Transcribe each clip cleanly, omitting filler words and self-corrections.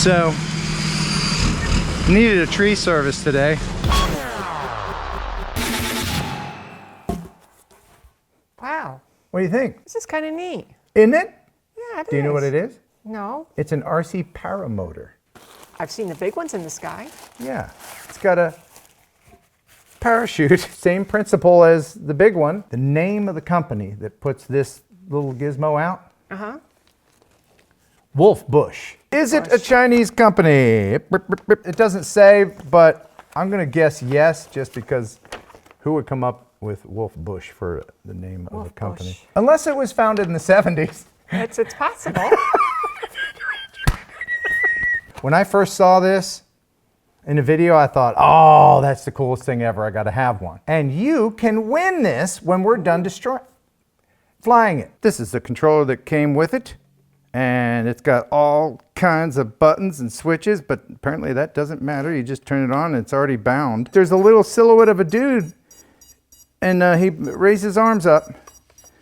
So, needed a tree service today. Wow. What do you think? This is kind of neat. Isn't it? Yeah, it is. Do you know what it is? No. It's an RC Paramotor. I've seen the big ones in the sky. Yeah. It's got a parachute. Same principle as the big one. The name of the company that puts this little gizmo out? Uh-huh. Wolf Bush. Is it a Chinese company? It doesn't say, but I'm going to guess yes, just because who would come up with Wolf Bush for the name of the company? Bush. Unless it was founded in the 70s. It's possible. When I first saw this in a video, I thought, oh, that's the coolest thing ever. I got to have one. And you can win this when we're done flying it. This is the controller that came with it. And it's got all kinds of buttons and switches, but apparently that doesn't matter. You just turn it on and it's already bound. There's a little silhouette of a dude, and he raised his arms up.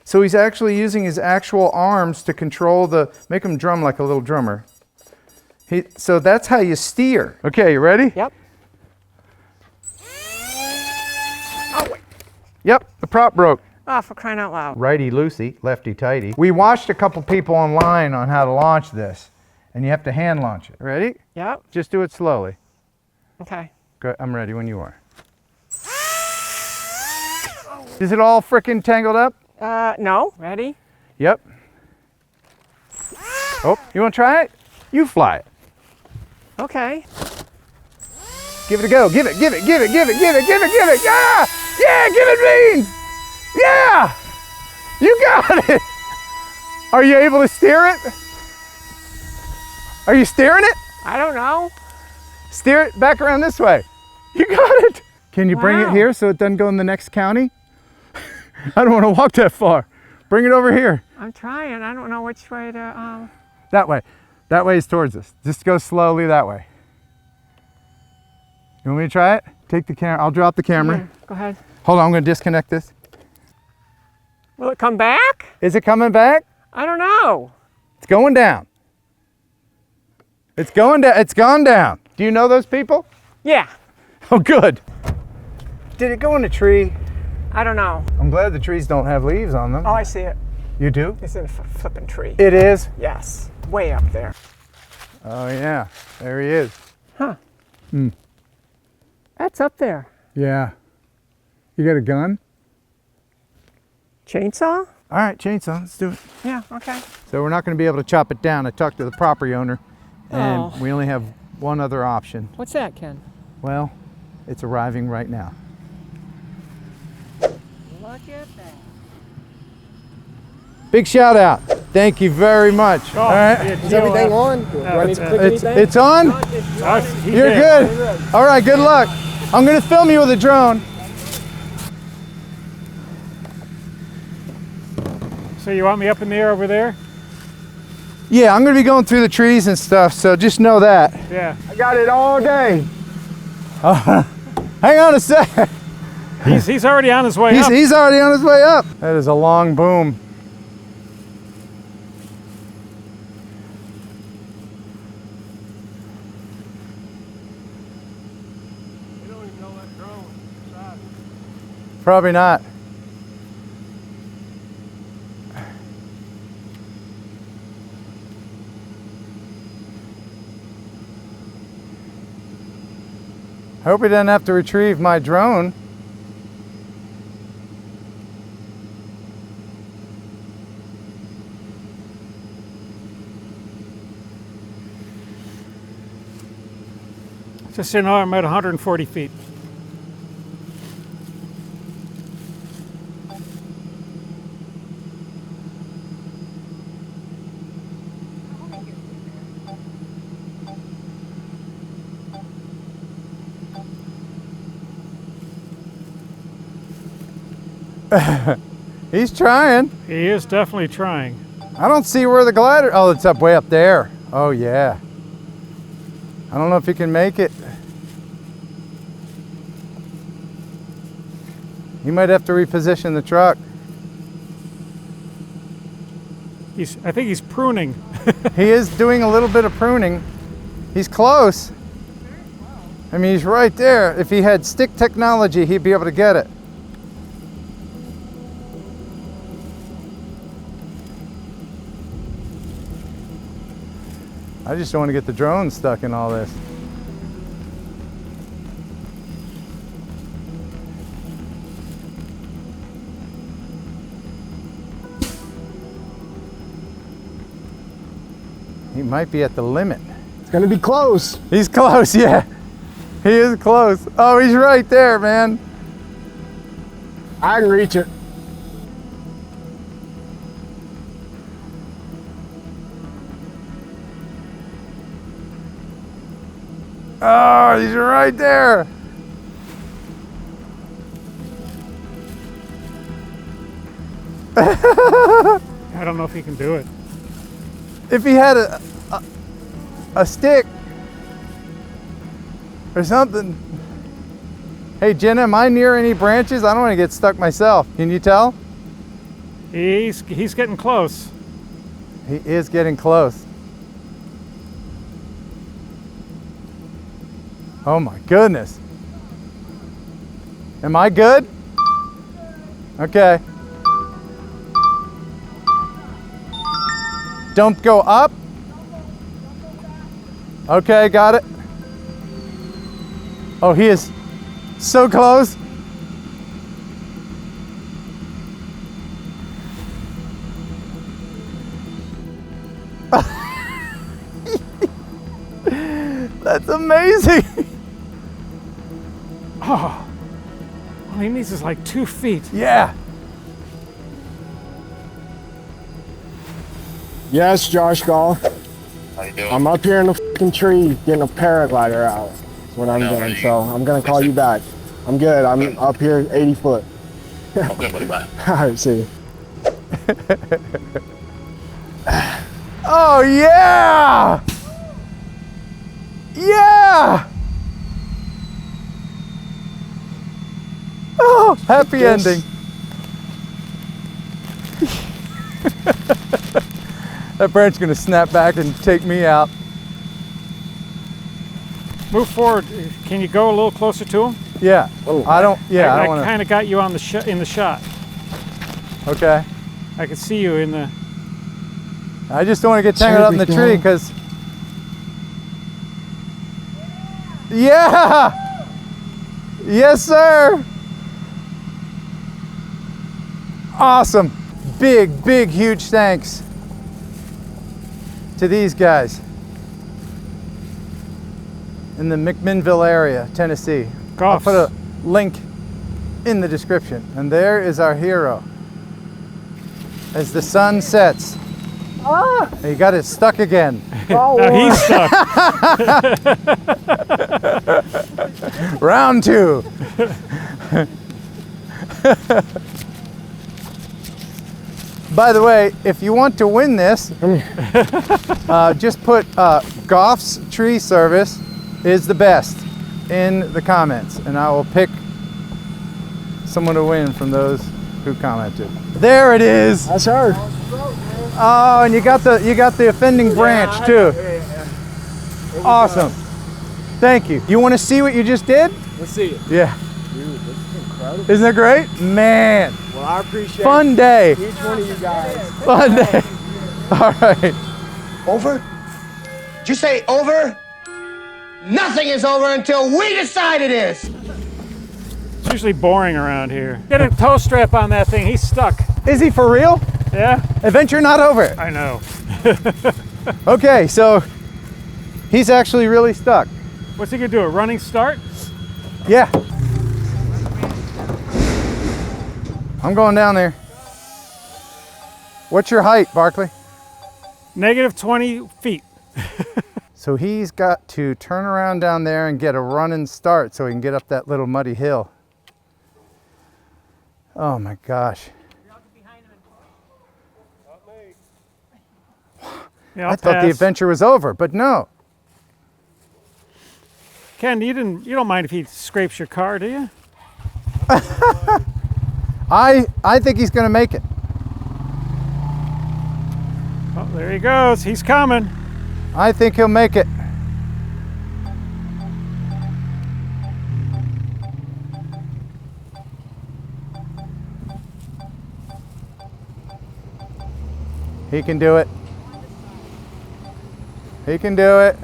So he's actually using his actual arms to control make him drum like a little drummer. So that's how you steer. Okay, you ready? Yep. Oh, wait. Yep, the prop broke. Oh, for crying out loud. Righty loosey, lefty tighty. We watched a couple people online on how to launch this, and you have to hand launch it. Ready? Yep. Just do it slowly. Okay. Good. I'm ready when you are. Is it all frickin' tangled up? No. Ready? Yep. Oh, you want to try it? You fly it. Okay. Give it a go. Give it, give it, give it, give it, give it, give it, give it. Yeah! Yeah, give it beans! Yeah! You got it! Are you able to steer it? Are you steering it? I don't know. Steer it back around this way. You got it! Can you bring it here so it doesn't go in the next county? I don't want to walk that far. Bring it over here. I'm trying. I don't know which way to, That way. That way is towards us. Just go slowly that way. You want me to try it? Take the camera. I'll drop the camera. Here, go ahead. Hold on, I'm going to disconnect this. Will it come back? Is it coming back? I don't know. It's going down. It's going down. It's gone down. Do you know those people? Yeah. Oh, good. Did it go in a tree? I don't know. I'm glad the trees don't have leaves on them. Oh, I see it. You do? It's in a flipping tree. It is? Yes. Way up there. Oh, yeah. There he is. Huh. That's up there. Yeah. You got a gun? Chainsaw? All right, chainsaw. Let's do it. Yeah, okay. So we're not going to be able to chop it down. I talked to the property owner, and Oh. we only have one other option. What's that, Ken? Well, it's arriving right now. Look at that. Big shout out. Thank you very much. Oh, all right. Is everything on? Do I need to click anything? It's on? You're good. All right, good luck. I'm going to film you with a drone. So you want me up in the air over there? Yeah, I'm going to be going through the trees and stuff, so just know that. Yeah. I got it all day. Hang on a sec. He's already on his way up. He's already on his way up. That is a long boom. You don't even know that drone shot. Probably not. I hope he doesn't have to retrieve my drone. Just so you know, I'm at 140 feet. He's trying. He is definitely trying. I don't see where the glider. Oh, it's up way up there. Oh yeah. I don't know if he can make it. He might have to reposition the truck. I think he's pruning. He is doing a little bit of pruning. He's close. I mean, he's right there. If he had stick technology, he'd be able to get it. I just don't want to get the drone stuck in all this. He might be at the limit. It's gonna be close. He's close, yeah. He is close. Oh, he's right there, man. I can reach it. Oh, he's right there. I don't know if he can do it. If he had a stick or something. Hey, Jenna, am I near any branches? I don't want to get stuck myself. Can you tell? He's getting close. He is getting close. Oh my goodness. Am I good? Okay. Don't go up. Okay, got it. Oh, he is so close. That's amazing. Oh, all he needs is like 2 feet. Yeah. Yes, Josh Gall. How you doing? I'm up here in the fucking tree getting a paraglider out. That's what I'm doing. So I'm gonna call you back. I'm good. I'm up here 80 foot. Okay, buddy, bye. All right, see you. Oh yeah. Yeah. Oh, happy Yes. ending. That branch is gonna snap back and take me out. Move forward. Can you go a little closer to him? Yeah. Oh. I don't. Yeah. I I don't want kind of got you on the in the shot. to. Okay. I could see you in the. I just don't want to get tangled up in the There we tree go. because. Yeah. Yes, sir. Awesome. Big, big, huge thanks to these guys in the McMinnville area, Tennessee. Golf. I'll put a link in the description. And there is our hero as the sun sets. Ah! He got it stuck again. Now he's stuck. Round 2. By the way, if you want to win this, just put Goff's Tree Service is the best in the comments, and I will pick someone to win from those who commented. There it is. That's her. Oh, and you got the offending branch too. Awesome. Thank you. You want to see what you just did? Let's see it. Yeah. Dude, this is incredible. Isn't it great? Man. Well, I appreciate Fun day. each one of you guys. Fun day. All right. Over? Did you say over? Nothing is over until we decide it is. It's usually boring around here. Get a tow strap on that thing. He's stuck. Is he for real? Yeah, Adventure not over. I know. Okay, so he's actually really stuck. What's he gonna do? A running start? Yeah. I'm going down there. What's your height, Barkley? Negative 20 feet. So he's got to turn around down there and get a running start so he can get up that little muddy hill. Oh my gosh. Yeah, I'll I thought the pass. adventure was over, but no. Ken, you don't mind if he scrapes your car, do you? I think he's going to make it. Oh, there he goes. He's coming. I think he'll make it. He can do it. He can do it.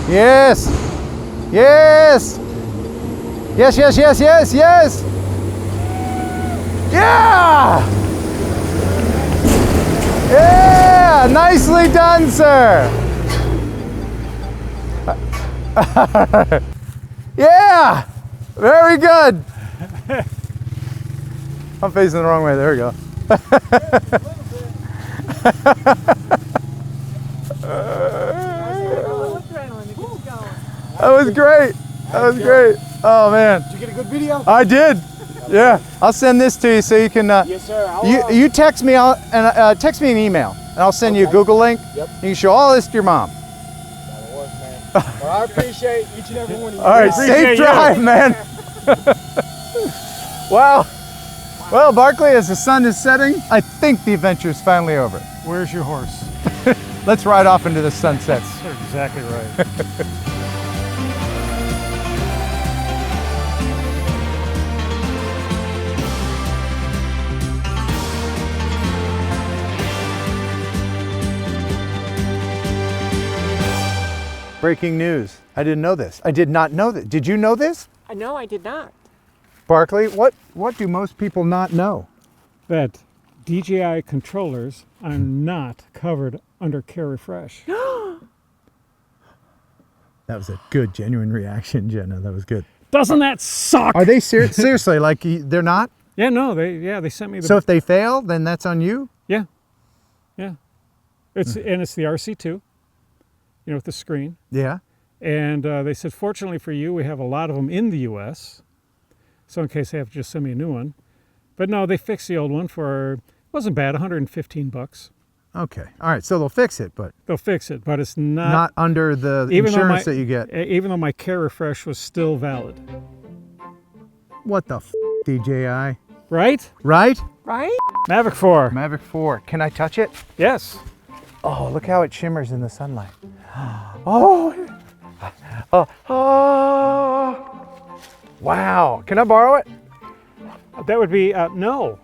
Yes. Yes. Yes, yes, yes, yes, yes. Yeah. Yeah, nicely done, sir. Yeah, very good. I'm facing the wrong way, there we go. That was great. That was great. Oh man. Did you get a good video? I did. Yeah. I'll send this to you so you can. Yes, sir. You text me and text me an email, and I'll send you a Google link. Yep. You can show all this to your mom. That'll work, man. Well, I appreciate each and every one of you. All right. Appreciate Safe you. drive, man. Wow. Well, Barkley, as the sun is setting, I think the adventure is finally over. Where's your horse? Let's ride off into the sunset. You're exactly right. Breaking news. I didn't know this. I did not know that. Did you know this? No, I did not. Barkley, what do most people not know? That DJI controllers are not covered under Care Refresh. That was a good, genuine reaction, Jenna. That was good. Doesn't that suck? Are they seriously, like, they're not? Yeah, no, they sent me the. So if they fail, then that's on you? yeah. It's and it's the RC2, you know, with the screen. Yeah. And they said, fortunately for you, we have a lot of them in the U.S. So in case they have to just send me a new one. But no, they fixed the old one for, it wasn't bad, 115 bucks. Okay. All right. So they'll fix it, but They'll fix it, but it's not. not under the even though insurance that you get. Even though my Care Refresh was still valid. What the DJI? Right? Right? Right? Mavic 4. Mavic 4. Can I touch it? Yes. Oh, look how it shimmers in the sunlight. Oh. Oh. Wow. Can I borrow it? That would be, no.